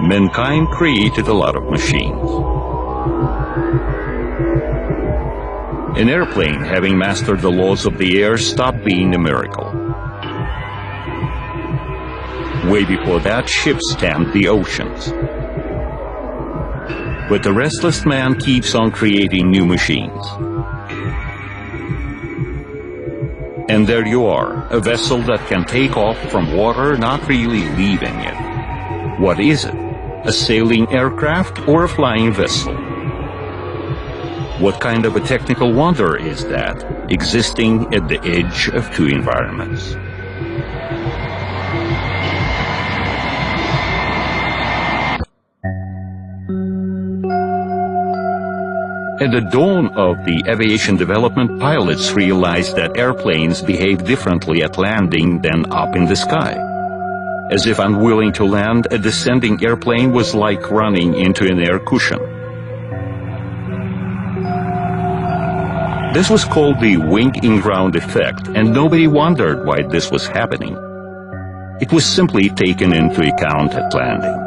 mankind created a lot of machines. An airplane, having mastered the laws of the air, stopped being a miracle. Way before that, ships stamped the oceans. But the restless man keeps on creating new machines. And there you are, a vessel that can take off from water, not really leaving it. What is it? A sailing aircraft or a flying vessel? What kind of a technical wonder is that, existing at the edge of two environments? At the dawn of the aviation development, pilots realized that airplanes behave differently at landing than up in the sky. As if unwilling to land, a descending airplane was like running into an air cushion. This was called the wing-in-ground effect, and nobody wondered why this was happening. It was simply taken into account at landing.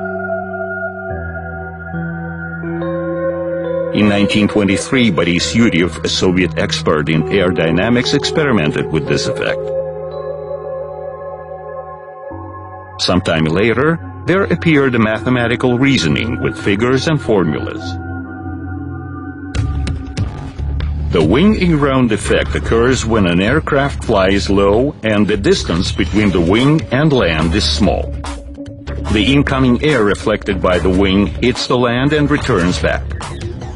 In 1923, Boris Yuryev, a Soviet expert in aerodynamics, experimented with this effect. Sometime later, there appeared a mathematical reasoning with figures and formulas. The wing-in-ground effect occurs when an aircraft flies low and the distance between the wing and land is small. The incoming air reflected by the wing hits the land and returns back.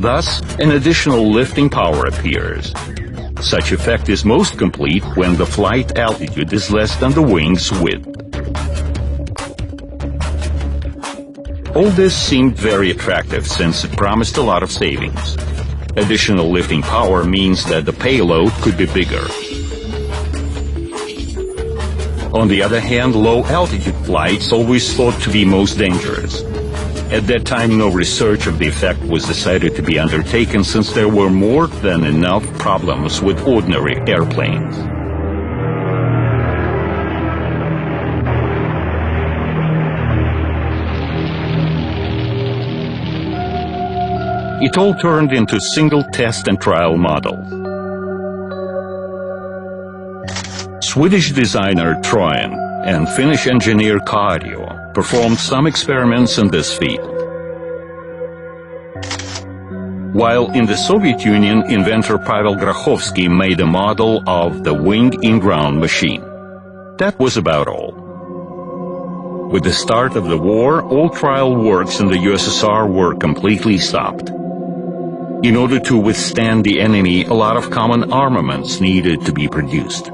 Thus, an additional lifting power appears. Such effect is most complete when the flight altitude is less than the wing's width. All this seemed very attractive since it promised a lot of savings. Additional lifting power means that the payload could be bigger. On the other hand, low-altitude flights always thought to be most dangerous. At that time, no research of the effect was decided to be undertaken since there were more than enough problems with ordinary airplanes. It all turned into single test and trial models. Swedish designer Trojan and Finnish engineer Kaario performed some experiments in this field. While in the Soviet Union, inventor Pavel Grachovsky made a model of the wing-in-ground machine. That was about all. With the start of the war, all trial works in the USSR were completely stopped. In order to withstand the enemy, a lot of common armaments needed to be produced.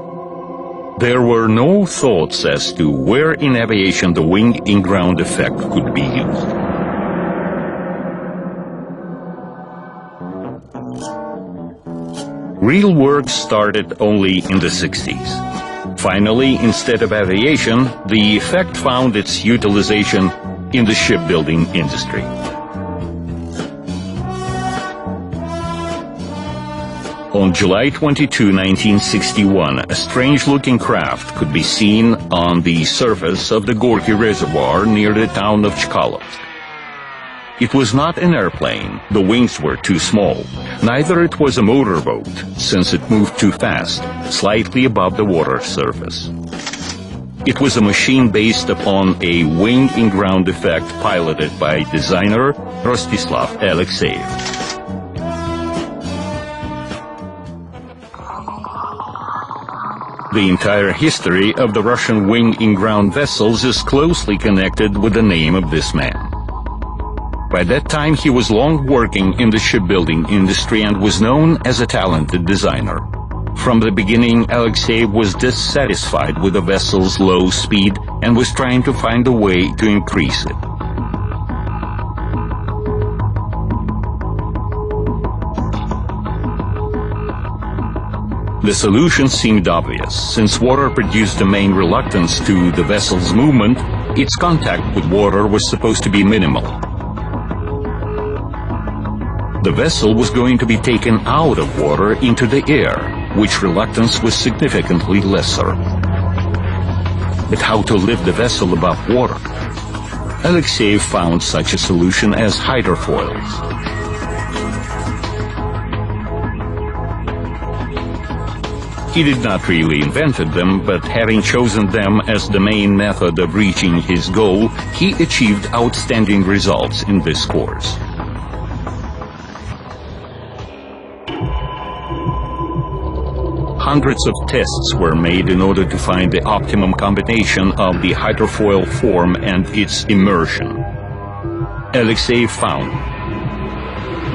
There were no thoughts as to where in aviation the wing-in-ground effect could be used. Real work started only in the 60s. Finally, instead of aviation, the effect found its utilization in the shipbuilding industry. On July 22, 1961, a strange-looking craft could be seen on the surface of the Gorky Reservoir near the town of Chkalovsk. It was not an airplane, the wings were too small. Neither it was a motorboat, since it moved too fast, slightly above the water surface. It was a machine based upon a wing-in-ground effect piloted by designer Rostislav Alexeyev. The entire history of the Russian wing-in-ground vessels is closely connected with the name of this man. By that time, he was long working in the shipbuilding industry and was known as a talented designer. From the beginning, Alexeyev was dissatisfied with the vessel's low speed and was trying to find a way to increase it. The solution seemed obvious. Since water produced the main reluctance to the vessel's movement, its contact with water was supposed to be minimal. The vessel was going to be taken out of water into the air, which reluctance was significantly lesser. But how to lift the vessel above water? Alexeyev found such a solution as hydrofoils. He did not really invent them, but having chosen them as the main method of reaching his goal, he achieved outstanding results in this course. Hundreds of tests were made in order to find the optimum combination of the hydrofoil form and its immersion. Alexeyev found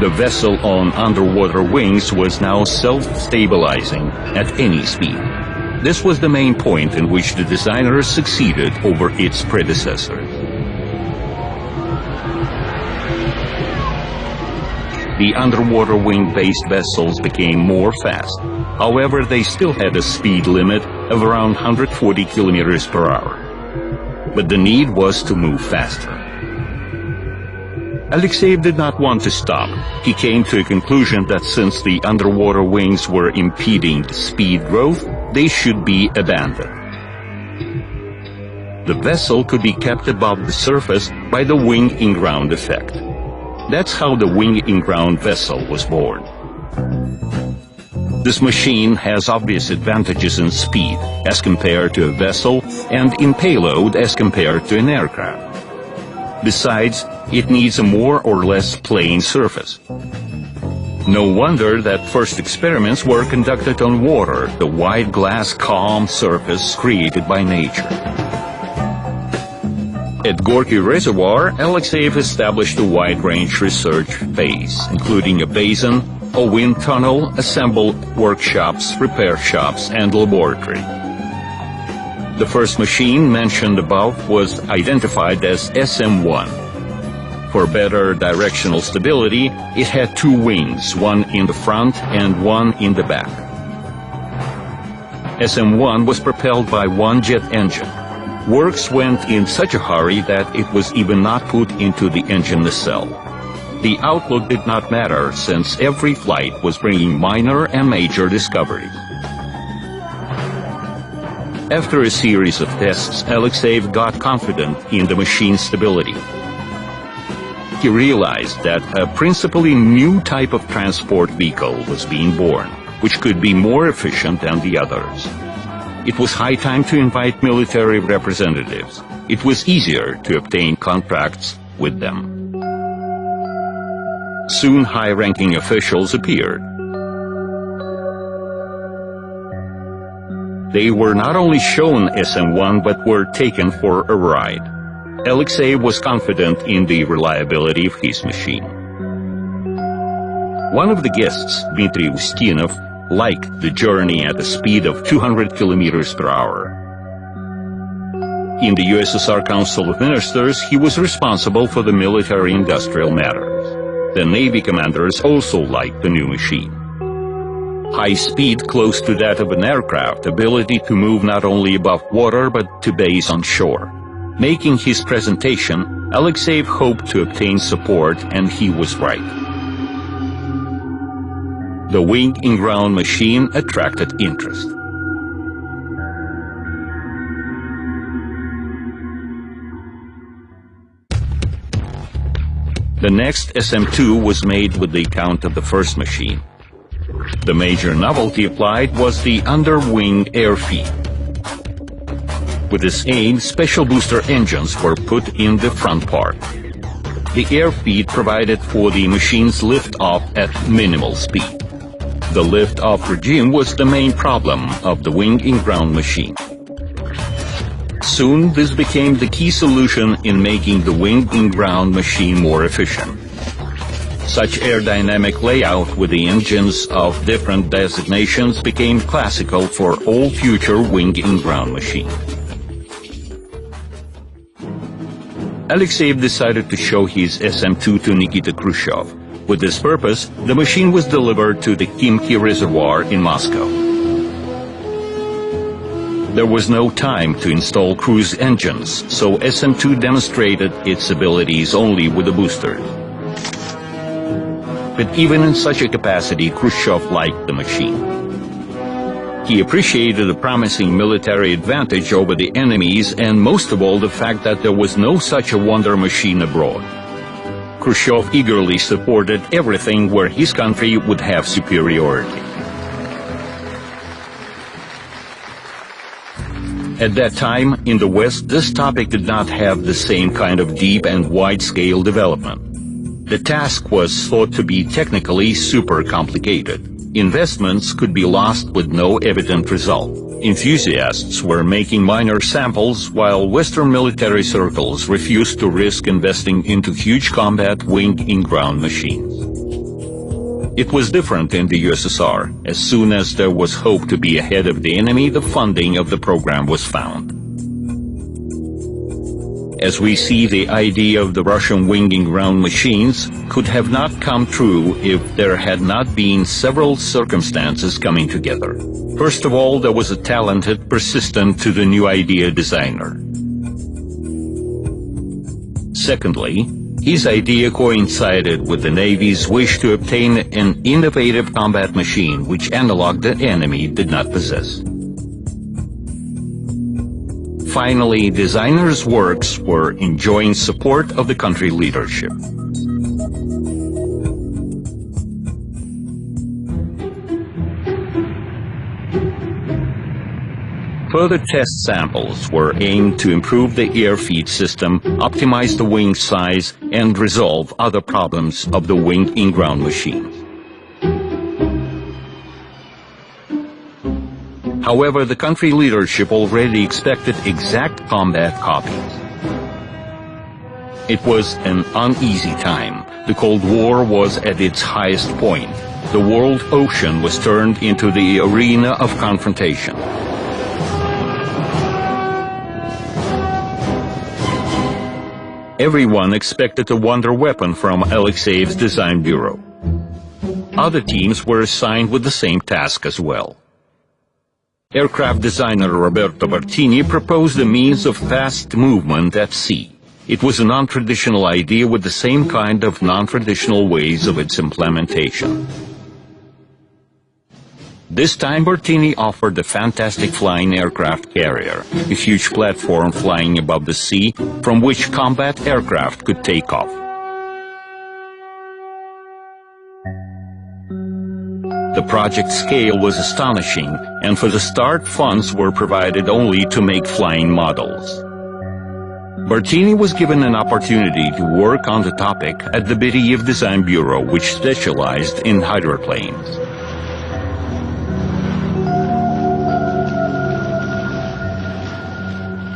the vessel on underwater wings was now self-stabilizing at any speed. This was the main point in which the designer succeeded over its predecessor. The underwater wing-based vessels became more fast. However, they still had a speed limit of around 140 kilometers per hour. But the need was to move faster. Alexeyev did not want to stop. He came to a conclusion that since the underwater wings were impeding speed growth, they should be abandoned. The vessel could be kept above the surface by the wing-in-ground effect. That's how the wing-in-ground vessel was born. This machine has obvious advantages in speed as compared to a vessel and in payload as compared to an aircraft. Besides, it needs a more or less plain surface. No wonder that first experiments were conducted on water, the white glass calm surface created by nature. At Gorky Reservoir, Alexeyev established a wide-range research base, including a basin, a wind tunnel, assembled workshops, repair shops, and laboratory. The first machine mentioned above was identified as SM-1. For better directional stability, it had two wings, one in the front and one in the back. SM-1 was propelled by one jet engine. Works went in such a hurry that it was even not put into the engine nacelle. The outlook did not matter, since every flight was bringing minor and major discoveries. After a series of tests, Alexeyev got confident in the machine's stability. He realized that a principally new type of transport vehicle was being born, which could be more efficient than the others. It was high time to invite military representatives. It was easier to obtain contracts with them. Soon high-ranking officials appeared. They were not only shown SM-1 but were taken for a ride. Alexeyev was confident in the reliability of his machine. One of the guests, Dmitry Ustinov, liked the journey at a speed of 200 kilometers per hour. In the USSR Council of Ministers, he was responsible for the military-industrial matters. The Navy commanders also liked the new machine. High speed close to that of an aircraft, ability to move not only above water but to base on shore. Making his presentation, Alexeyev hoped to obtain support, and he was right. The wing-in-ground machine attracted interest. The next SM-2 was made with the count of the first machine. The major novelty applied was the under-wing air feed. With this aim, special booster engines were put in the front part. The air feed provided for the machine's lift-off at minimal speed. The lift-off regime was the main problem of the wing-in-ground machine. Soon, this became the key solution in making the wing-in-ground machine more efficient. Such aerodynamic layout with the engines of different designations became classical for all future wing-in-ground machines. Alexeyev decided to show his SM-2 to Nikita Khrushchev. With this purpose, the machine was delivered to the Khimki Reservoir in Moscow. There was no time to install cruise engines, so SM-2 demonstrated its abilities only with the boosters. But even in such a capacity, Khrushchev liked the machine. He appreciated the promising military advantage over the enemies, and most of all the fact that there was no such a wonder machine abroad. Khrushchev eagerly supported everything where his country would have superiority. At that time, in the West, this topic did not have the same kind of deep and wide-scale development. The task was thought to be technically super complicated. Investments could be lost with no evident result. Enthusiasts were making minor samples, while Western military circles refused to risk investing into huge combat wing-in-ground machines. It was different in the USSR. As soon as there was hope to be ahead of the enemy, the funding of the program was found. As we see, the idea of the Russian wing-in-ground machines could have not come true if there had not been several circumstances coming together. First of all, there was a talented, persistent to the new idea designer. Secondly, his idea coincided with the Navy's wish to obtain an innovative combat machine which analog the enemy did not possess. Finally, designers' works were enjoying support of the country leadership. Further test samples were aimed to improve the air feed system, optimize the wing size, and resolve other problems of the wing-in-ground machines. However, the country leadership already expected exact combat copies. It was an uneasy time. The Cold War was at its highest point. The world ocean was turned into the arena of confrontation. Everyone expected a wonder weapon from Alexeyev's design bureau. Other teams were assigned with the same task as well. Aircraft designer Roberto Bertini proposed a means of fast movement at sea. It was a non-traditional idea with the same kind of non-traditional ways of its implementation. This time Bertini offered a fantastic flying aircraft carrier, a huge platform flying above the sea from which combat aircraft could take off. The project scale was astonishing, and for the start funds were provided only to make flying models. Bertini was given an opportunity to work on the topic at the Beriev Design Bureau, which specialized in hydroplanes.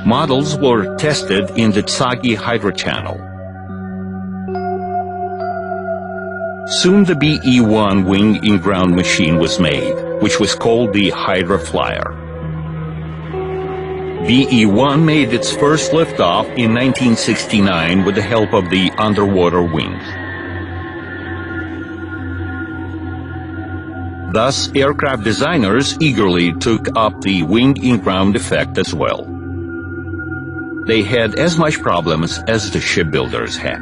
Models were tested in the Tsagi Hydro Channel. Soon the BE-1 wing-in-ground machine was made, which was called the Hydra Flyer. BE-1 made its first liftoff in 1969 with the help of the underwater wings. Thus, aircraft designers eagerly took up the wing-in-ground effect as well. They had as much problems as the shipbuilders had.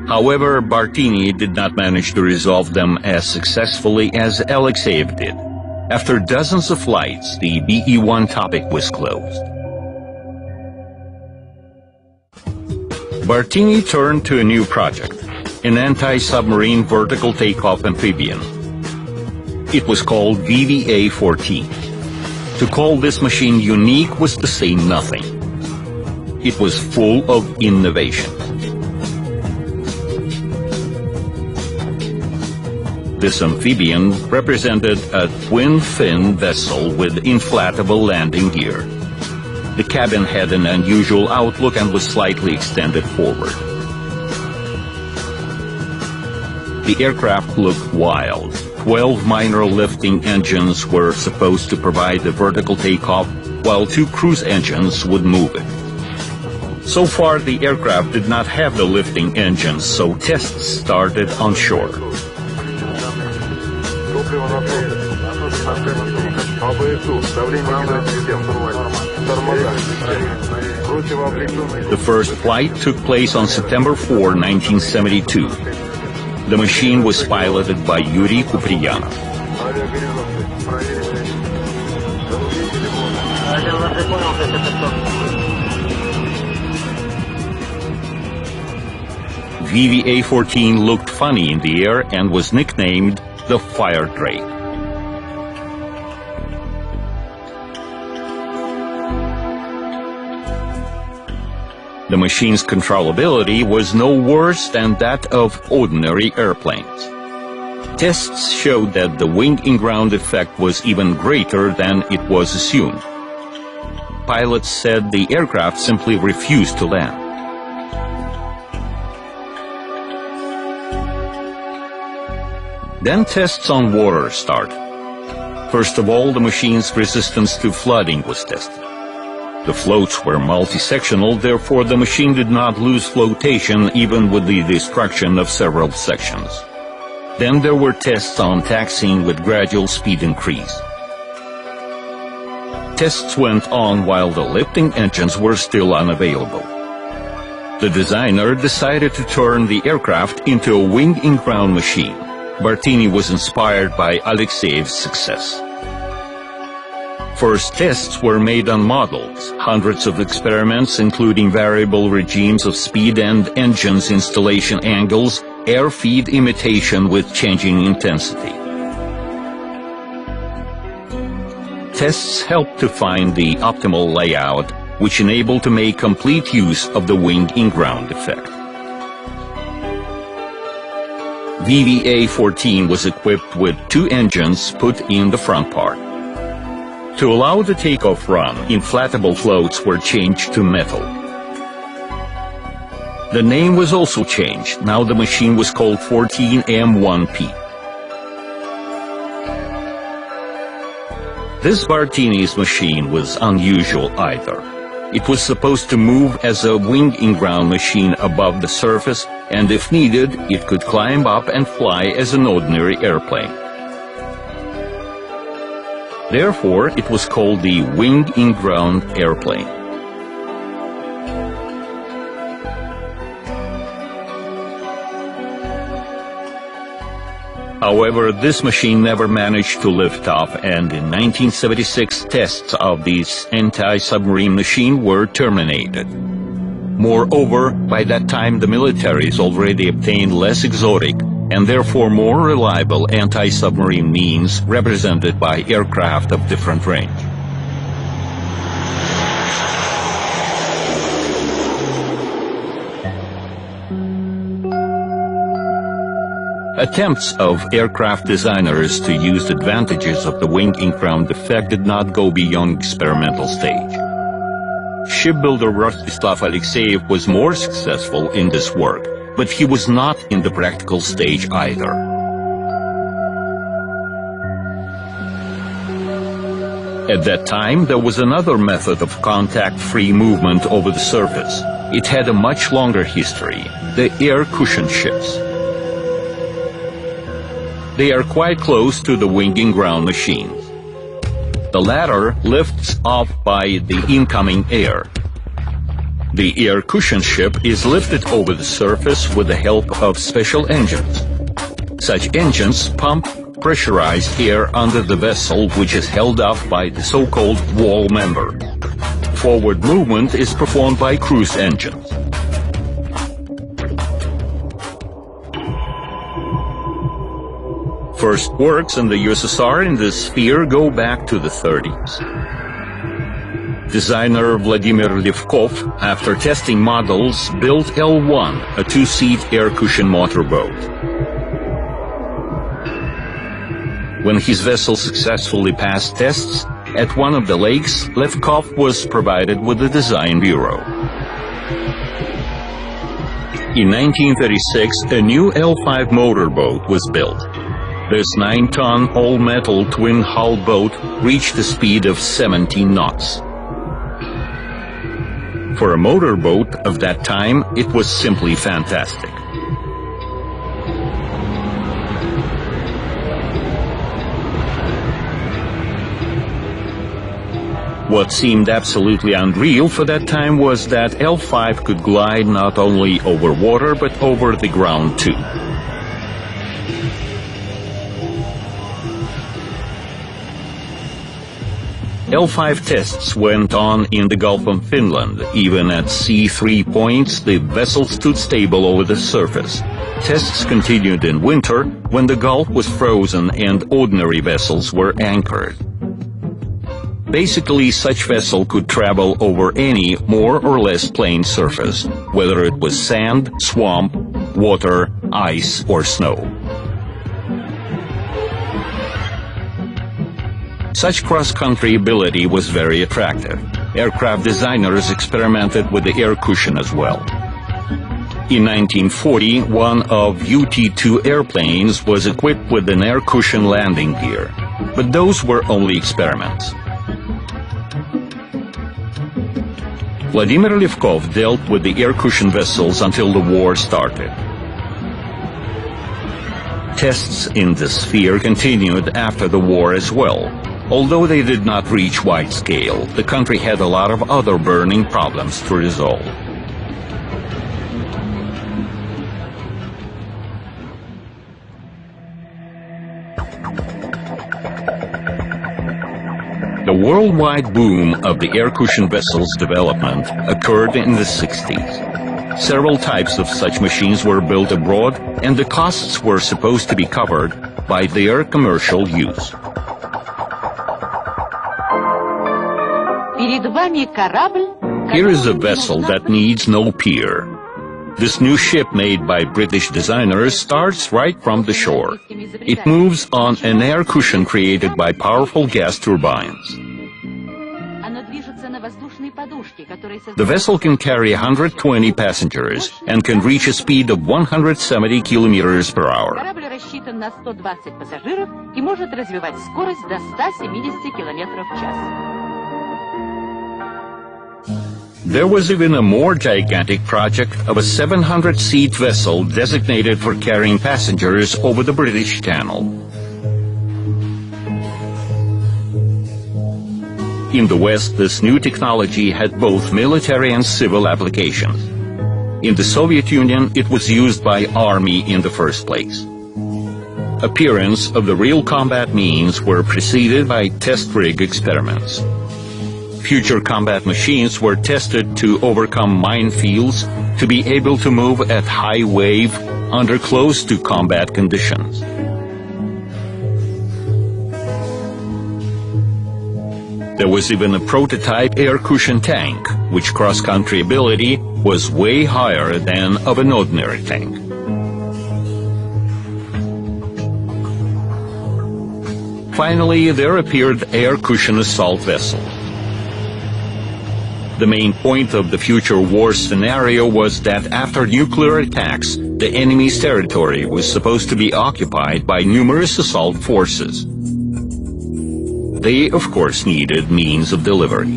However, Bertini did not manage to resolve them as successfully as Alexeyev did. After dozens of flights, the BE-1 topic was closed. Bertini turned to a new project, an anti-submarine vertical takeoff amphibian. It was called VVA-14. To call this machine unique was to say nothing. It was full of innovation. This amphibian represented a twin-fin vessel with inflatable landing gear. The cabin had an unusual outlook and was slightly extended forward. The aircraft looked wild. 12 minor lifting engines were supposed to provide the vertical takeoff, while 2 cruise engines would move it. So far, the aircraft did not have the lifting engines, so tests started on shore. The first flight took place on September 4, 1972. The machine was piloted by Yuri Kupriyanov. VVA-14 looked funny in the air and was nicknamed the Fire Drake. The machine's controllability was no worse than that of ordinary airplanes. Tests showed that the wing-in-ground effect was even greater than it was assumed. Pilots said the aircraft simply refused to land. Then tests on water started. First of all, the machine's resistance to flooding was tested. The floats were multi-sectional, therefore the machine did not lose flotation even with the destruction of several sections. Then there were tests on taxiing with gradual speed increase. Tests went on while the lifting engines were still unavailable. The designer decided to turn the aircraft into a wing-in-ground machine. Bartini was inspired by Alexeyev's success. First tests were made on models, hundreds of experiments including variable regimes of speed and engines installation angles, air feed imitation with changing intensity. Tests helped to find the optimal layout, which enabled to make complete use of the wing-in-ground effect. VVA-14 was equipped with two engines put in the front part. To allow the takeoff run, inflatable floats were changed to metal. The name was also changed. Now the machine was called 14M1P. This Bartini's machine was unusual either. It was supposed to move as a wing-in-ground machine above the surface, and if needed, it could climb up and fly as an ordinary airplane. Therefore, it was called the wing-in-ground airplane. However, this machine never managed to lift off, and in 1976 tests of this anti-submarine machine were terminated. Moreover, by that time the militaries already obtained less exotic and therefore more reliable anti-submarine means represented by aircraft of different range. Attempts of aircraft designers to use advantages of the wing-in-ground effect did not go beyond experimental stage. Shipbuilder Rostislav Alexeyev was more successful in this work, but he was not in the practical stage either. At that time, there was another method of contact-free movement over the surface. It had a much longer history, the air cushion ships. They are quite close to the wing-in-ground machines. The latter lifts off by the incoming air. The air cushion ship is lifted over the surface with the help of special engines. Such engines pump pressurized air under the vessel, which is held up by the so-called wall member. Forward movement is performed by cruise engines. First works in the USSR in this sphere go back to the 30s. Designer Vladimir Levkov, after testing models, built L1, a two-seat air cushion motorboat. When his vessel successfully passed tests, at one of the lakes, Levkov was provided with a design bureau. In 1936, a new L5 motorboat was built. This 9-ton all-metal twin-hull boat reached a speed of 17 knots. For a motorboat of that time, it was simply fantastic. What seemed absolutely unreal for that time was that L5 could glide not only over water but over the ground too. L-5 tests went on in the Gulf of Finland. Even at C3 points, the vessel stood stable over the surface. Tests continued in winter, when the Gulf was frozen and ordinary vessels were anchored. Basically, such vessel could travel over any more or less plain surface, whether it was sand, swamp, water, ice, or snow. Such cross-country ability was very attractive. Aircraft designers experimented with the air cushion as well. In 1940, one of UT-2 airplanes was equipped with an air cushion landing gear, but those were only experiments. Vladimir Levkov dealt with the air cushion vessels until the war started. Tests in this sphere continued after the war as well. Although they did not reach wide scale, the country had a lot of other burning problems to resolve. The worldwide boom of the air cushion vessels development occurred in the 60s. Several types of such machines were built abroad, and the costs were supposed to be covered by their commercial use. Here is a vessel that needs no pier. This new ship made by British designers starts right from the shore. It moves on an air cushion created by powerful gas turbines. The vessel can carry 120 passengers and can reach a speed of 170 kilometers per hour. There was even a more gigantic project of a 700-seat vessel designated for carrying passengers over the British Channel. In the West, this new technology had both military and civil applications. In the Soviet Union, it was used by Army in the first place. Appearance of the real combat means were preceded by test rig experiments. Future combat machines were tested to overcome minefields, to be able to move at high wave under close to combat conditions. There was even a prototype air cushion tank, which cross-country ability was way higher than of an ordinary tank. Finally, there appeared air cushion assault vessels. The main point of the future war scenario was that after nuclear attacks, the enemy's territory was supposed to be occupied by numerous assault forces. They, of course, needed means of delivery.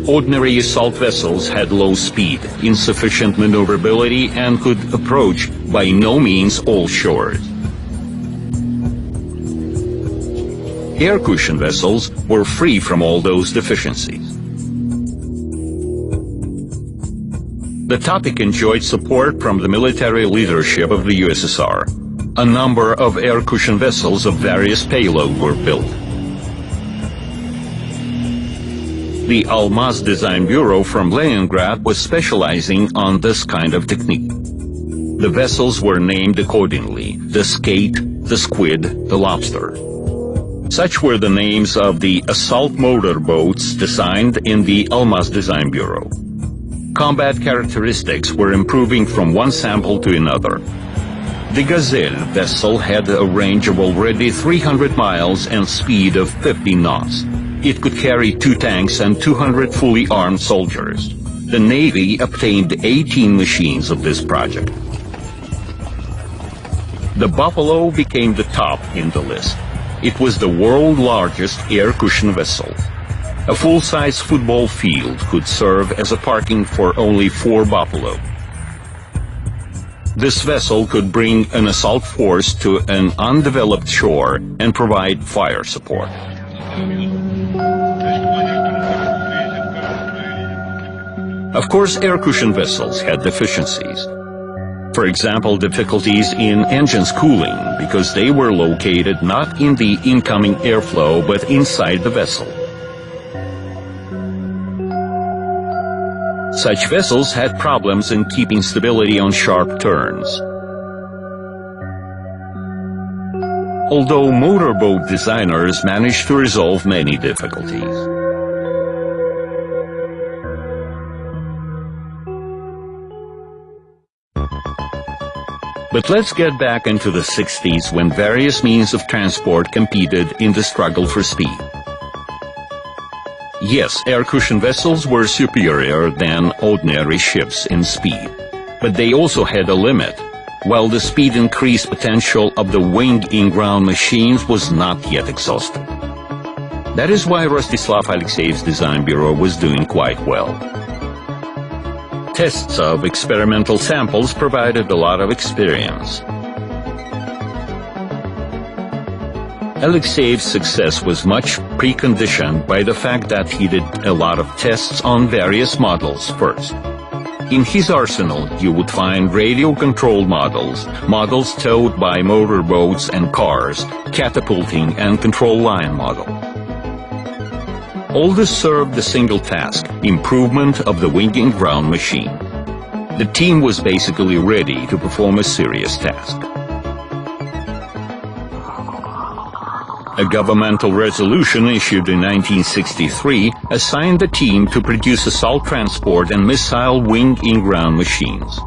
Ordinary assault vessels had low speed, insufficient maneuverability, and could approach by no means all shores. Air cushion vessels were free from all those deficiencies. The topic enjoyed support from the military leadership of the USSR. A number of air cushion vessels of various payload were built. The Almaz Design Bureau from Leningrad was specializing on this kind of technique. The vessels were named accordingly: the Skate, the Squid, the Lobster. Such were the names of the assault motor boats designed in the Almaz Design Bureau. Combat characteristics were improving from one sample to another. The Gazelle vessel had a range of already 300 miles and speed of 50 knots. It could carry 2 tanks and 200 fully armed soldiers. The Navy obtained 18 machines of this project. The Buffalo became the top in the list. It was the world's largest air cushion vessel. A full-size football field could serve as a parking for only 4 buffalo. This vessel could bring an assault force to an undeveloped shore and provide fire support. Of course, air cushion vessels had deficiencies. For example, difficulties in engines cooling, because they were located not in the incoming airflow but inside the vessel. Such vessels had problems in keeping stability on sharp turns. Although motorboat designers managed to resolve many difficulties. But let's get back into the 60s when various means of transport competed in the struggle for speed. Yes, air-cushion vessels were superior than ordinary ships in speed, but they also had a limit, while the speed increase potential of the wing-in-ground machines was not yet exhausted. That is why Rostislav Alexeyev's design bureau was doing quite well. Tests of experimental samples provided a lot of experience. Alexeyev's success was much preconditioned by the fact that he did a lot of tests on various models first. In his arsenal, you would find radio-controlled models, models towed by motorboats and cars, catapulting and control line model. All this served a single task, improvement of the wing-in-ground machine. The team was basically ready to perform a serious task. A governmental resolution issued in 1963 assigned the team to produce assault transport and missile wing-in-ground machines.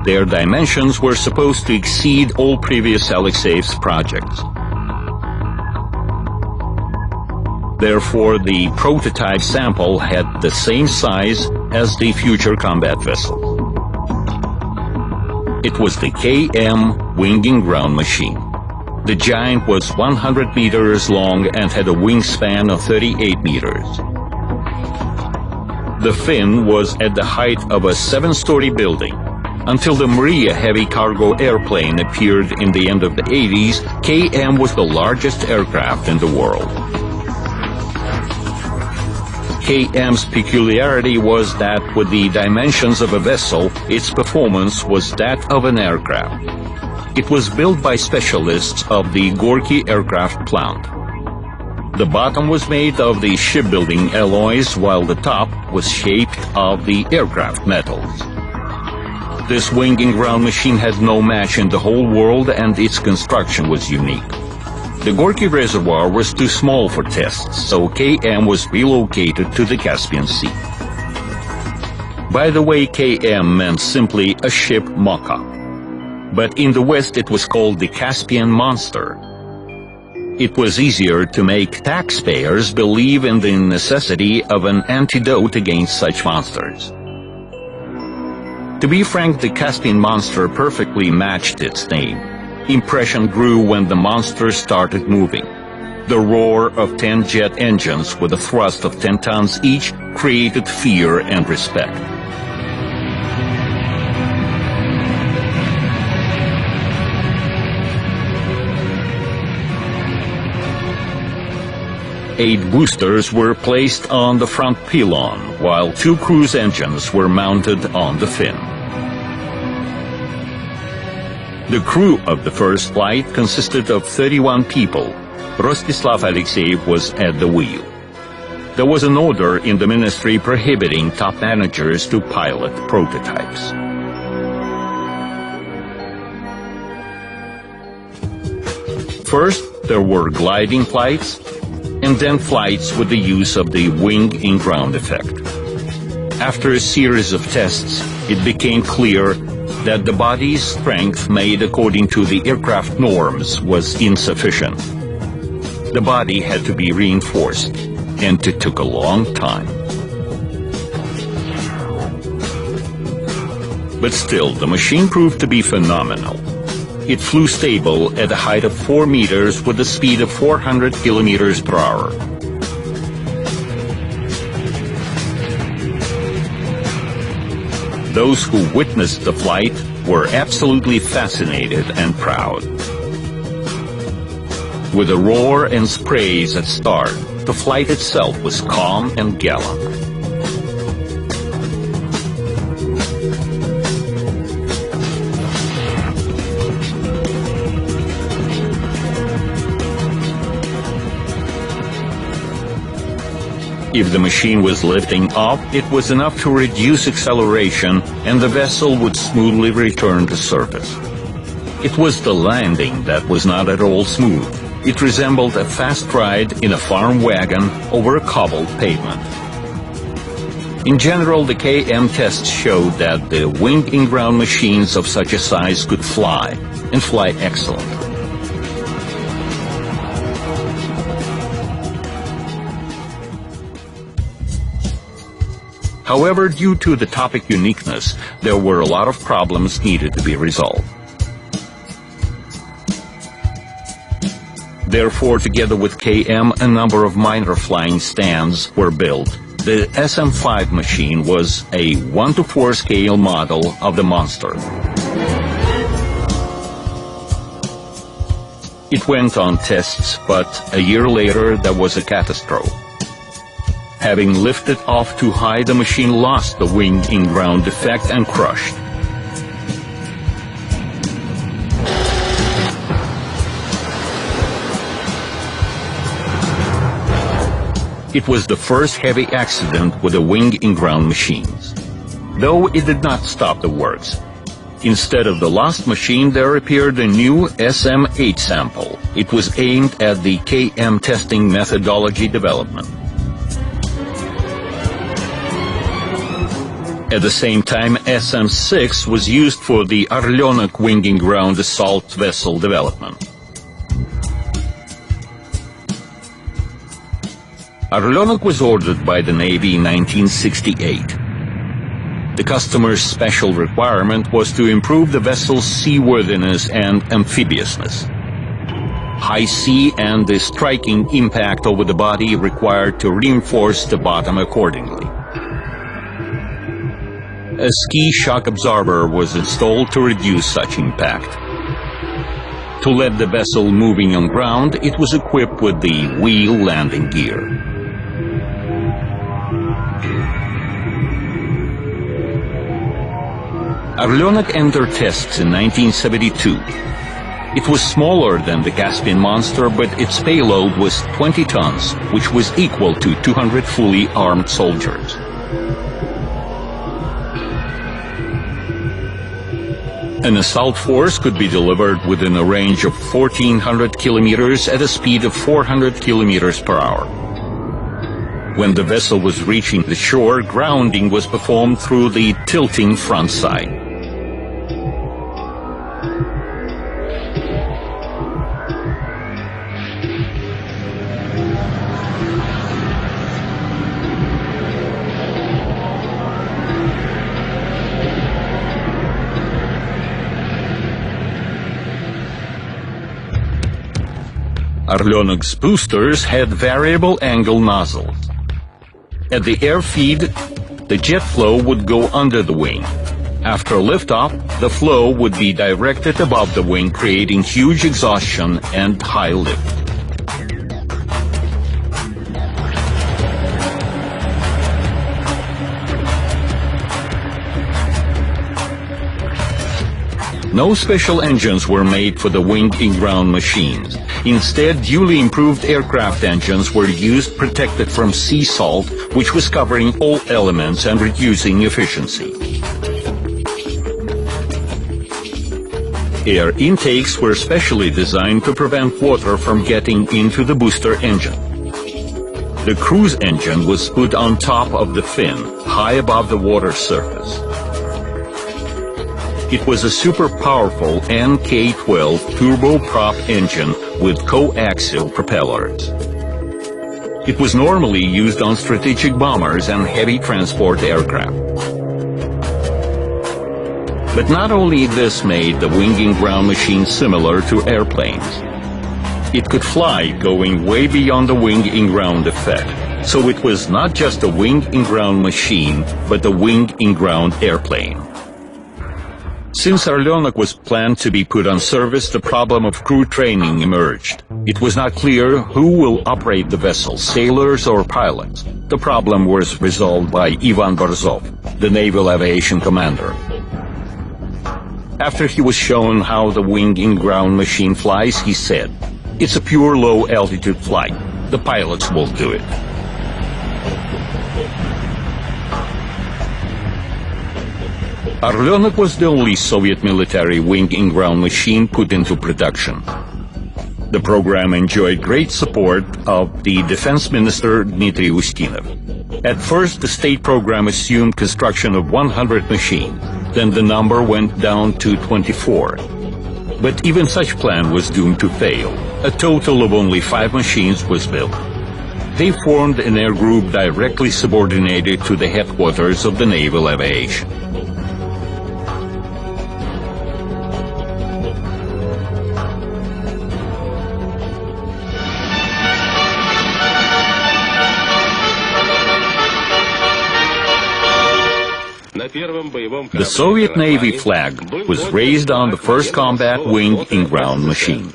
Their dimensions were supposed to exceed all previous Alexeyev's projects. Therefore, the prototype sample had the same size as the future combat vessel. It was the KM wing-in-ground machine. The giant was 100 meters long and had a wingspan of 38 meters. The fin was at the height of a 7-story building. Until the Maria heavy cargo airplane appeared in the end of the 80s, KM was the largest aircraft in the world. KM's peculiarity was that with the dimensions of a vessel, its performance was that of an aircraft. It was built by specialists of the Gorky aircraft plant. The bottom was made of the shipbuilding alloys, while the top was shaped of the aircraft metals. This wing-in-ground machine had no match in the whole world, and its construction was unique. The Gorky reservoir was too small for tests, so KM was relocated to the Caspian Sea. By the way, KM meant simply a ship mock-up. But in the West it was called the Caspian Monster. It was easier to make taxpayers believe in the necessity of an antidote against such monsters. To be frank, the Caspian Monster perfectly matched its name. Impression grew when the monster started moving. The roar of 10 jet engines with a thrust of 10 tons each created fear and respect. Eight boosters were placed on the front pylon, while 2 cruise engines were mounted on the fin. The crew of the first flight consisted of 31 people. Rostislav Alexeyev was at the wheel. There was an order in the ministry prohibiting top managers to pilot prototypes. First, there were gliding flights, and then flights with the use of the wing-in-ground effect. After a series of tests, it became clear that the body's strength made according to the aircraft norms was insufficient. The body had to be reinforced, and it took a long time. But still, the machine proved to be phenomenal. It flew stable at a height of 4 meters with a speed of 400 kilometers per hour. Those who witnessed the flight were absolutely fascinated and proud. With a roar and sprays at start, the flight itself was calm and gallant. If the machine was lifting off, it was enough to reduce acceleration and the vessel would smoothly return to surface. It was the landing that was not at all smooth. It resembled a fast ride in a farm wagon over a cobbled pavement. In general, the KM tests showed that the wing-in-ground machines of such a size could fly, and fly excellently. However, due to the topic uniqueness, there were a lot of problems needed to be resolved. Therefore, together with KM, a number of minor flying stands were built. The SM-5 machine was a 1:4 scale model of the monster. It went on tests, but a year later there was a catastrophe. Having lifted off too high, the machine lost the wing-in-ground effect and crushed. It was the first heavy accident with the wing-in-ground machines. Though it did not stop the works. Instead of the lost machine, there appeared a new SM-8 sample. It was aimed at the KM testing methodology development. At the same time, SM-6 was used for the Orlenok wing-in-ground assault vessel development. Orlenok was ordered by the Navy in 1968. The customer's special requirement was to improve the vessel's seaworthiness and amphibiousness. High sea and the striking impact over the body required to reinforce the bottom accordingly. A ski shock absorber was installed to reduce such impact. To let the vessel moving on ground, it was equipped with the wheel landing gear. Orlenok entered tests in 1972. It was smaller than the Caspian monster, but its payload was 20 tons, which was equal to 200 fully armed soldiers. An assault force could be delivered within a range of 1,400 kilometers at a speed of 400 kilometers per hour. When the vessel was reaching the shore, grounding was performed through the tilting front side. Orlenok's boosters had variable angle nozzles. At the air feed, the jet flow would go under the wing. After liftoff, the flow would be directed above the wing, creating huge exhaustion and high lift. No special engines were made for the wing-in-ground machines. Instead, duly improved aircraft engines were used, protected from sea salt, which was covering all elements and reducing efficiency. Air intakes were specially designed to prevent water from getting into the booster engine. The cruise engine was put on top of the fin, high above the water surface. It was a super powerful NK-12 turboprop engine with coaxial propellers. It was normally used on strategic bombers and heavy transport aircraft. But not only this made the wing-in-ground machine similar to airplanes. It could fly, going way beyond the wing-in-ground effect. So it was not just a wing-in-ground machine, but a wing-in-ground airplane. Since Orlenok was planned to be put on service, the problem of crew training emerged. It was not clear who will operate the vessel, sailors or pilots. The problem was resolved by Ivan Borzov, the naval aviation commander. After he was shown how the wing-in-ground machine flies, he said, "It's a pure low-altitude flight. The pilots will do it." Orleanok was the only Soviet military wing-in-ground machine put into production. The program enjoyed great support of the defense minister Dmitry Ustinov. At first, the state program assumed construction of 100 machines. Then the number went down to 24. But even such plan was doomed to fail. A total of only 5 machines was built. They formed an air group directly subordinated to the headquarters of the naval aviation. The Soviet Navy flag was raised on the first combat wing-in-ground machine.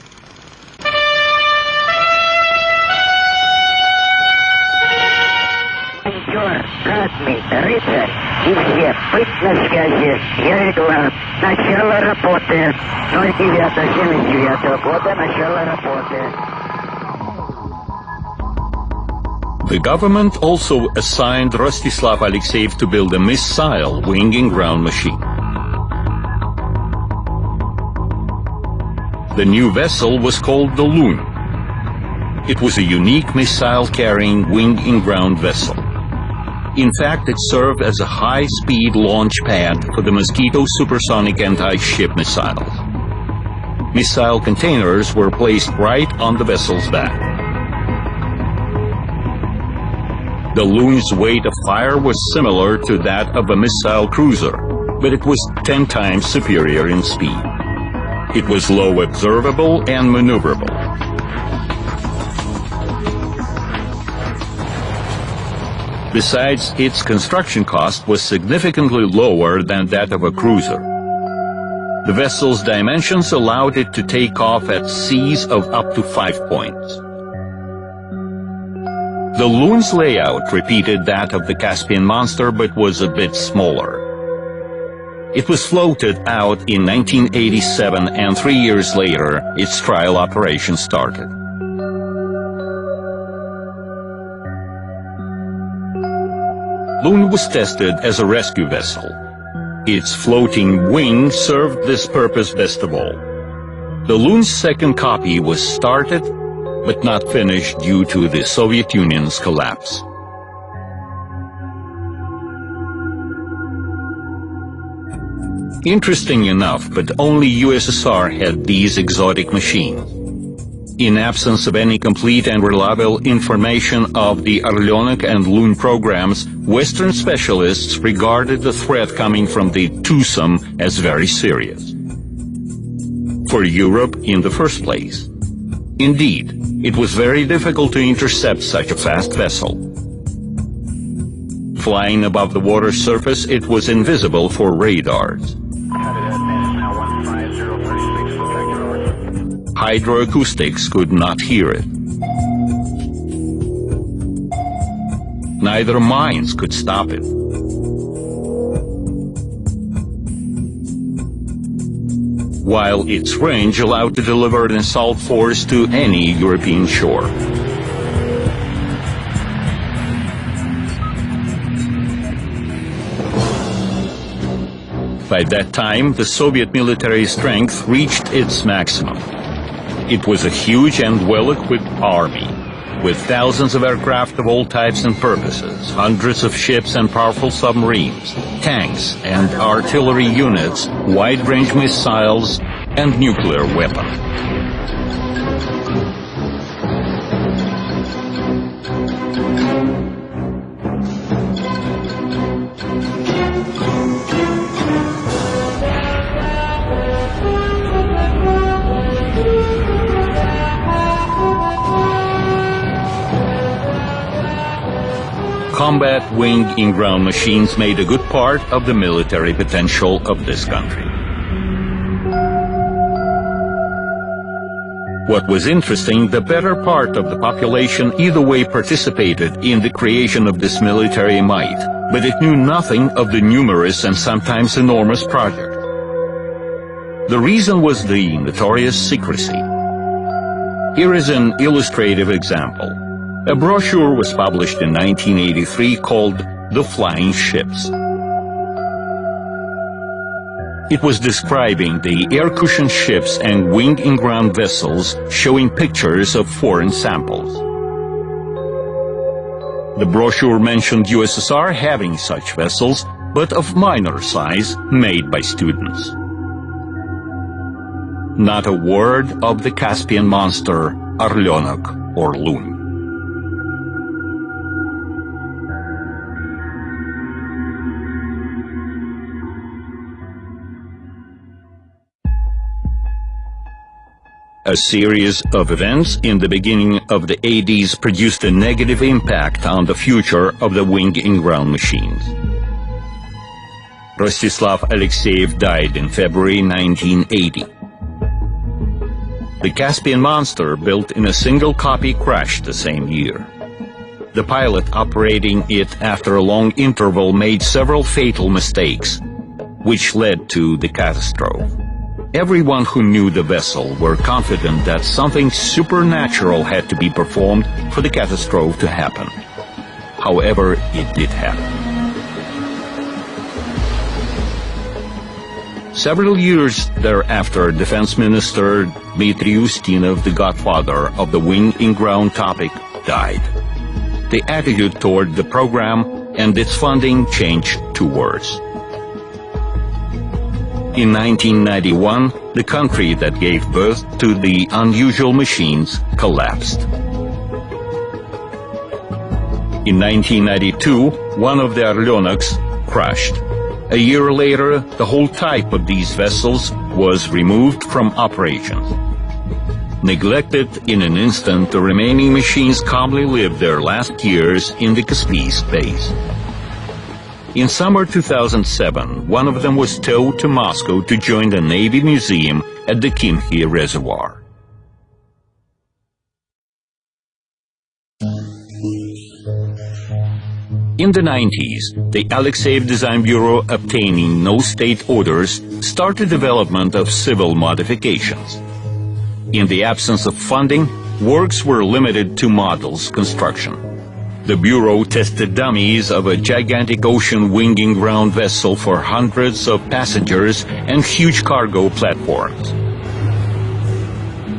The government also assigned Rostislav Alexeyev to build a missile wing-in-ground machine. The new vessel was called the Loon. It was a unique missile-carrying wing-in-ground vessel. In fact, it served as a high-speed launch pad for the Mosquito supersonic anti-ship missiles. Missile containers were placed right on the vessel's back. The Loon's weight of fire was similar to that of a missile cruiser, but it was 10 times superior in speed. It was low observable and maneuverable. Besides, its construction cost was significantly lower than that of a cruiser. The vessel's dimensions allowed it to take off at seas of up to 5 points. The Loon's layout repeated that of the Caspian Monster, but was a bit smaller. It was floated out in 1987, and 3 years later, its trial operation started. Loon was tested as a rescue vessel. Its floating wing served this purpose best of all. The Loon's second copy was started, but not finished due to the Soviet Union's collapse. Interesting enough, but only USSR had these exotic machines. In absence of any complete and reliable information of the Orleanok and Loon programs, Western specialists regarded the threat coming from the twosome as very serious. For Europe in the first place. Indeed, it was very difficult to intercept such a fast vessel. Flying above the water surface, it was invisible for radars. Hydroacoustics could not hear it. Neither mines could stop it. While its range allowed to deliver an assault force to any European shore. By that time, the Soviet military strength reached its maximum. It was a huge and well-equipped army, with thousands of aircraft of all types and purposes, hundreds of ships and powerful submarines, tanks and artillery units, wide-range missiles, and nuclear weapons. Combat wing-in-ground machines made a good part of the military potential of this country. What was interesting, the better part of the population either way participated in the creation of this military might, but it knew nothing of the numerous and sometimes enormous project. The reason was the notorious secrecy. Here is an illustrative example. A brochure was published in 1983 called The Flying Ships. It was describing the air-cushioned ships and wing-in-ground vessels, showing pictures of foreign samples. The brochure mentioned USSR having such vessels, but of minor size, made by students. Not a word of the Caspian monster, Orlenok or Loon. A series of events in the beginning of the 80s produced a negative impact on the future of the wing-in-ground machines. Rostislav Alexeyev died in February 1980. The Caspian monster, built in a single copy, crashed the same year. The pilot operating it after a long interval made several fatal mistakes, which led to the catastrophe. Everyone who knew the vessel were confident that something supernatural had to be performed for the catastrophe to happen. However, it did happen. Several years thereafter, Defense Minister Dmitry Ustinov, the godfather of the wing-in-ground topic, died. The attitude toward the program and its funding changed towards. In 1991, the country that gave birth to the unusual machines collapsed. In 1992, one of the Orlenoks crashed. A year later, the whole type of these vessels was removed from operations. Neglected in an instant, the remaining machines calmly lived their last years in the Caspian space. In summer 2007, one of them was towed to Moscow to join the Navy Museum at the Kimchi Reservoir. In the 90s, the Alexeyev Design Bureau, obtaining no state orders, started development of civil modifications. In the absence of funding, works were limited to models construction. The Bureau tested dummies of a gigantic ocean wing-in-ground vessel for hundreds of passengers and huge cargo platforms.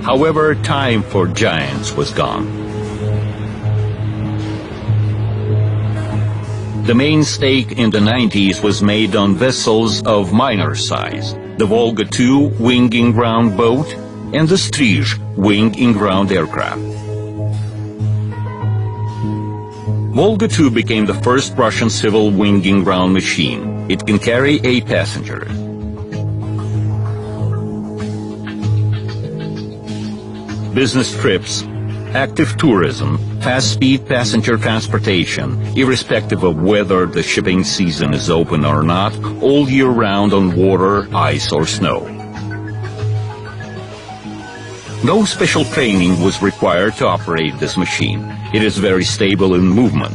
However, time for giants was gone. The main stake in the 90s was made on vessels of minor size, the Volga II wing-in-ground boat and the Strizh wing-in-ground aircraft. Volga II became the first Russian civil wing-in-ground machine. It can carry 8 passengers. Business trips, active tourism, fast-speed passenger transportation, irrespective of whether the shipping season is open or not, all year round on water, ice or snow. No special training was required to operate this machine. It is very stable in movement.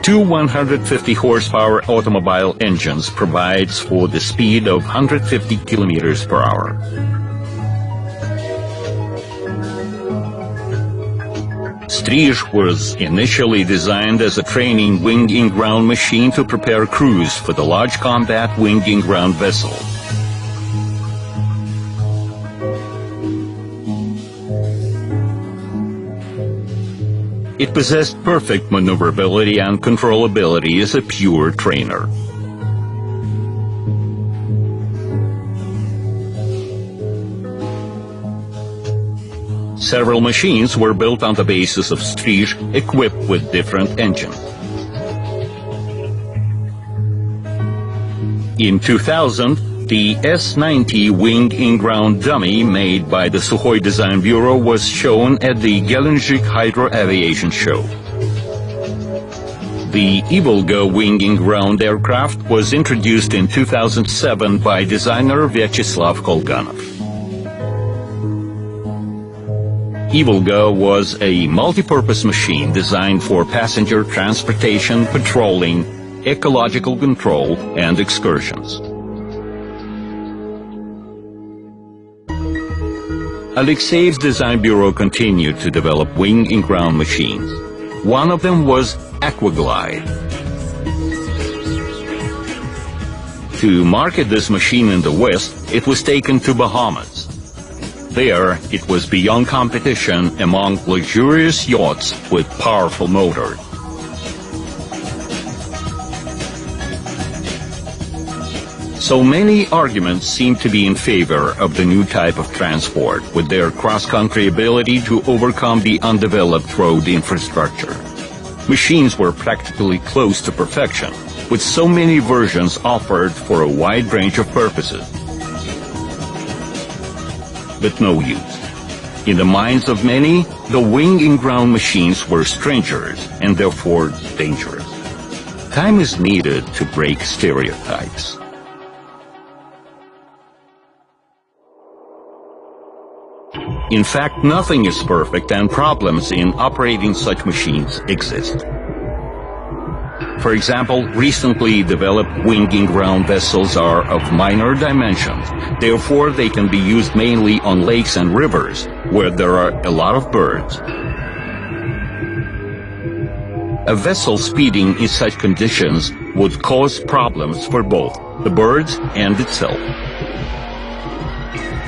Two 150 horsepower automobile engines provides for the speed of 150 kilometers per hour. Strizh was initially designed as a training wing-in-ground machine to prepare crews for the large combat wing-in-ground vessels. It possessed perfect maneuverability and controllability as a pure trainer. Several machines were built on the basis of Strizh, equipped with different engines. In 2000, the S-90 wing-in-ground dummy made by the Sukhoi Design Bureau was shown at the Gelendzhik Hydro Aviation Show. The Ivolga wing-in-ground aircraft was introduced in 2007 by designer Vyacheslav Kolganov. Ivolga was a multi-purpose machine designed for passenger transportation, patrolling, ecological control, and excursions. Alexeyev's Design Bureau continued to develop wing-in-ground machines. One of them was Aquaglide. To market this machine in the West, it was taken to Bahamas. There, it was beyond competition among luxurious yachts with powerful motors. So many arguments seem to be in favor of the new type of transport, with their cross-country ability to overcome the undeveloped road infrastructure. Machines were practically close to perfection, with so many versions offered for a wide range of purposes. But no use. In the minds of many, the wing-in-ground machines were strangers and therefore dangerous. Time is needed to break stereotypes. In fact, nothing is perfect, and problems in operating such machines exist. For example, recently developed wing-in-ground vessels are of minor dimensions. Therefore, they can be used mainly on lakes and rivers, where there are a lot of birds. A vessel speeding in such conditions would cause problems for both the birds and itself.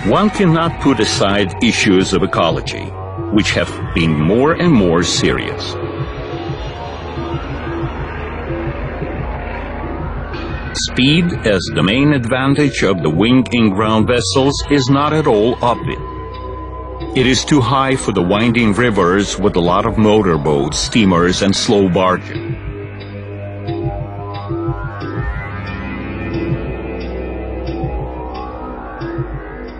One cannot put aside issues of ecology, which have been more and more serious. Speed as the main advantage of the wing-in-ground vessels is not at all obvious. It is too high for the winding rivers with a lot of motorboats, steamers, and slow barges.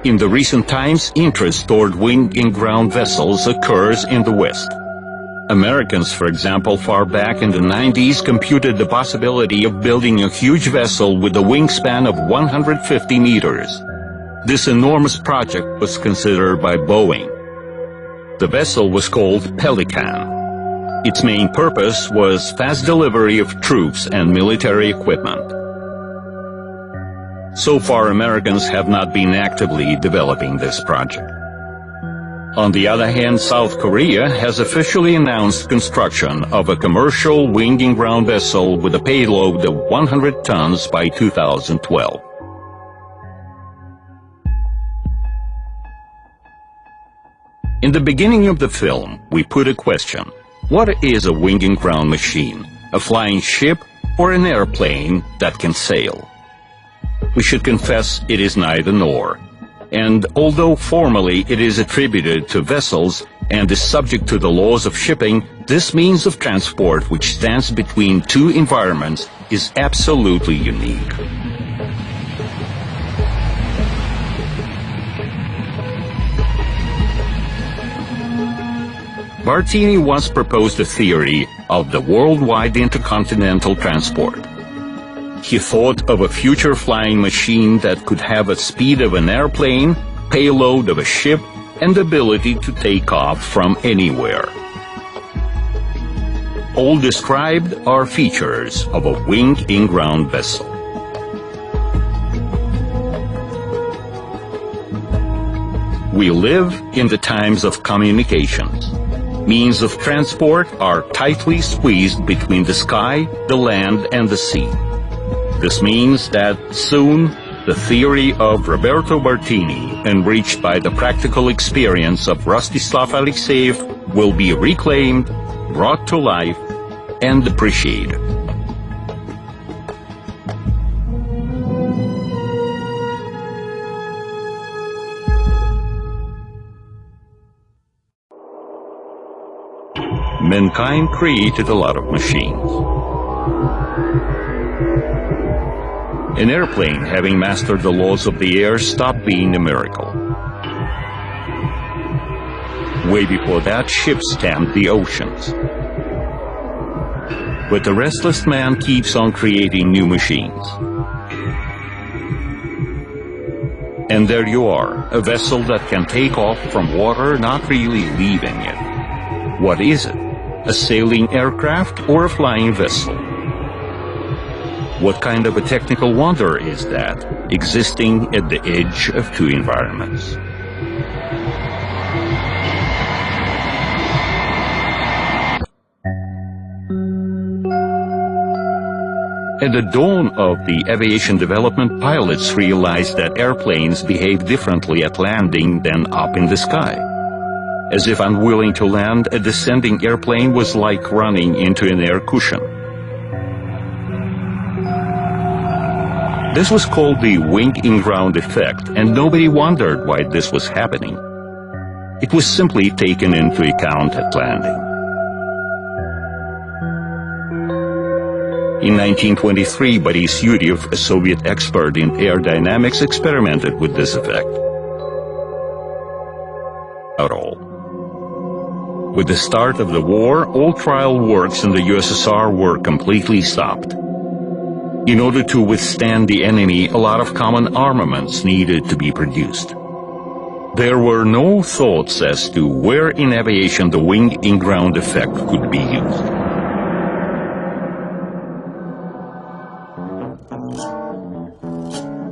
In the recent times, interest toward wing-in-ground vessels occurs in the West. Americans, for example, far back in the 90s computed the possibility of building a huge vessel with a wingspan of 150 meters. This enormous project was considered by Boeing. The vessel was called Pelican. Its main purpose was fast delivery of troops and military equipment. So far, Americans have not been actively developing this project. On the other hand, South Korea has officially announced construction of a commercial wing-in-ground vessel with a payload of 100 tons by 2012. In the beginning of the film, we put a question. What is a wing-in-ground machine? A flying ship or an airplane that can sail? We should confess it is neither nor. And although formally it is attributed to vessels and is subject to the laws of shipping, this means of transport, which stands between two environments, is absolutely unique. Bartini once proposed a theory of the worldwide intercontinental transport. He thought of a future flying machine that could have a speed of an airplane, payload of a ship, and ability to take off from anywhere. All described are features of a wing-in-ground vessel. We live in the times of communications. Means of transport are tightly squeezed between the sky, the land, and the sea. This means that soon the theory of Roberto Bartini, enriched by the practical experience of Rostislav Alexeyev, will be reclaimed, brought to life, and appreciated. Mankind created a lot of machines. An airplane, having mastered the laws of the air, stopped being a miracle. Way before that, ships stamped the oceans. But the restless man keeps on creating new machines. And there you are, a vessel that can take off from water, not really leaving it. What is it? A sailing aircraft or a flying vessel? What kind of a technical wonder is that, existing at the edge of two environments? At the dawn of the aviation development, pilots realized that airplanes behave differently at landing than up in the sky. As if unwilling to land, a descending airplane was like running into an air cushion. This was called the wing-in-ground effect, and nobody wondered why this was happening. It was simply taken into account at landing. In 1923, Boris Yuryev, a Soviet expert in aerodynamics, experimented with this effect. At all. With the start of the war, all trial works in the USSR were completely stopped. In order to withstand the enemy, a lot of common armaments needed to be produced. There were no thoughts as to where in aviation the wing-in-ground effect could be used.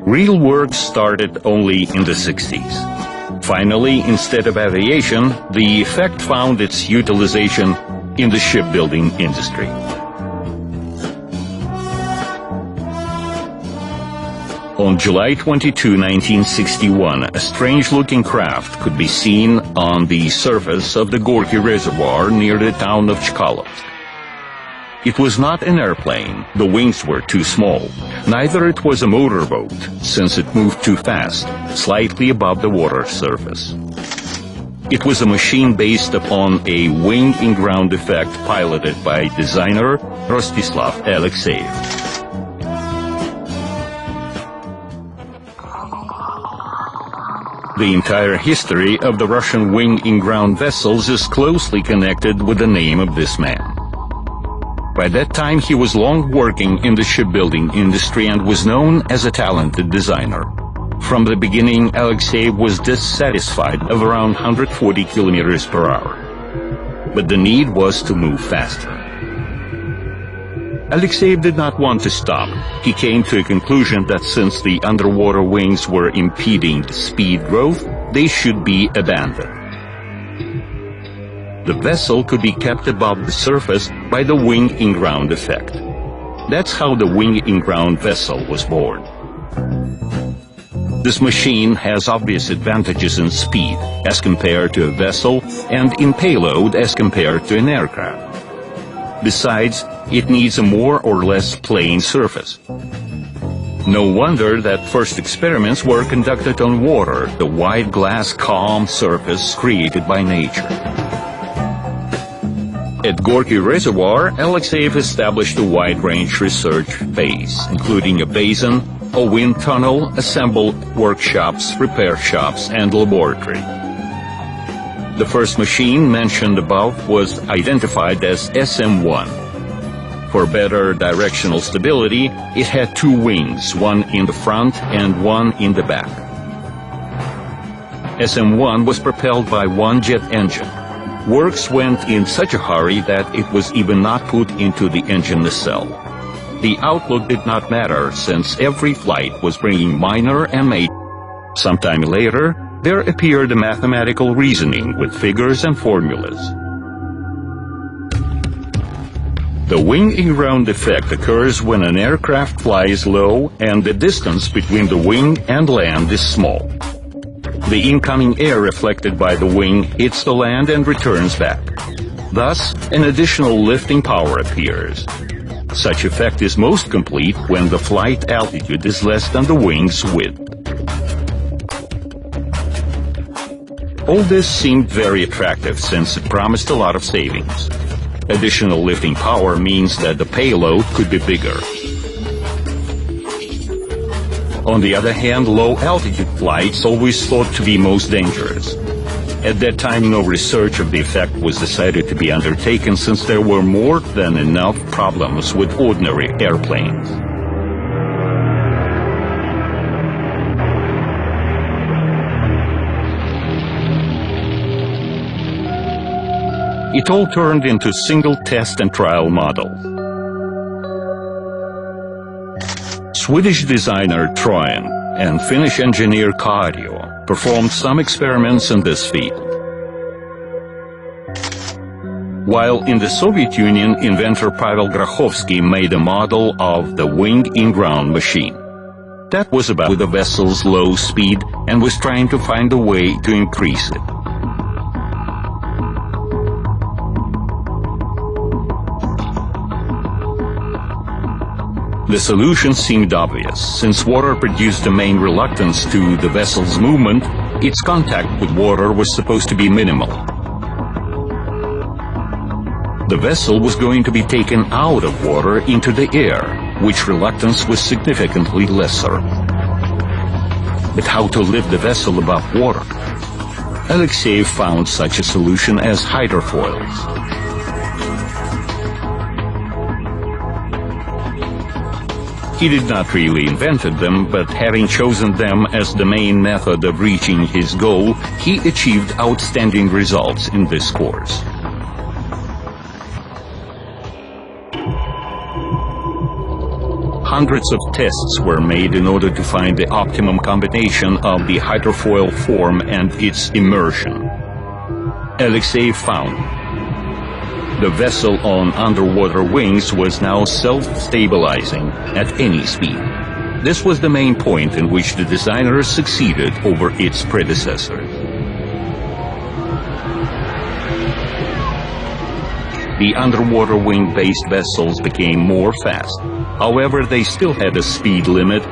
Real work started only in the 60s. Finally, instead of aviation, the effect found its utilization in the shipbuilding industry. On July 22, 1961, a strange-looking craft could be seen on the surface of the Gorky Reservoir near the town of Chkalovsk. It was not an airplane. The wings were too small. Neither it was a motorboat, since it moved too fast, slightly above the water surface. It was a machine based upon a wing-in-ground effect piloted by designer Rostislav Alexeyev. The entire history of the Russian wing-in-ground vessels is closely connected with the name of this man. By that time, he was long working in the shipbuilding industry and was known as a talented designer. From the beginning, Alexeyev was dissatisfied of around 140 kilometers per hour. But the need was to move faster. Alexeyev did not want to stop. He came to a conclusion that since the underwater wings were impeding speed growth, they should be abandoned. The vessel could be kept above the surface by the wing-in-ground effect. That's how the wing-in-ground vessel was born. This machine has obvious advantages in speed as compared to a vessel and in payload as compared to an aircraft. Besides, it needs a more or less plain surface. No wonder that first experiments were conducted on water, the white glass calm surface created by nature. At Gorky Reservoir, Alexeyev established a wide-range research base, including a basin, a wind tunnel, assembled workshops, repair shops, and laboratory. The first machine mentioned above was identified as SM-1. For better directional stability, it had two wings, one in the front and one in the back. SM-1 was propelled by one jet engine. Works went in such a hurry that it was even not put into the engine nacelle. The outlook did not matter, since every flight was bringing minor and major. Sometime later, there appeared a mathematical reasoning with figures and formulas. The wing-in-ground effect occurs when an aircraft flies low and the distance between the wing and land is small. The incoming air reflected by the wing hits the land and returns back. Thus, an additional lifting power appears. Such effect is most complete when the flight altitude is less than the wing's width. All this seemed very attractive since it promised a lot of savings. Additional lifting power means that the payload could be bigger. On the other hand, low-altitude flights always thought to be most dangerous. At that time, no research of the effect was decided to be undertaken since there were more than enough problems with ordinary airplanes. It all turned into single test and trial models. Swedish designer Trojan and Finnish engineer Kaario performed some experiments in this field. while in the Soviet Union, inventor Pavel Grachovsky made a model of the wing-in-ground machine. That was about the vessel's low speed and was trying to find a way to increase it. The solution seemed obvious. Since water produced the main reluctance to the vessel's movement, its contact with water was supposed to be minimal. The vessel was going to be taken out of water into the air, which reluctance was significantly lesser. But how to lift the vessel above water? Alexeyev found such a solution as hydrofoils. He did not really invent them, but having chosen them as the main method of reaching his goal, he achieved outstanding results in this course. Hundreds of tests were made in order to find the optimum combination of the hydrofoil form and its immersion. Alexeyev found the vessel on underwater wings was now self-stabilizing at any speed. This was the main point in which the designer succeeded over its predecessor. The underwater wing-based vessels became more fast. However, they still had a speed limit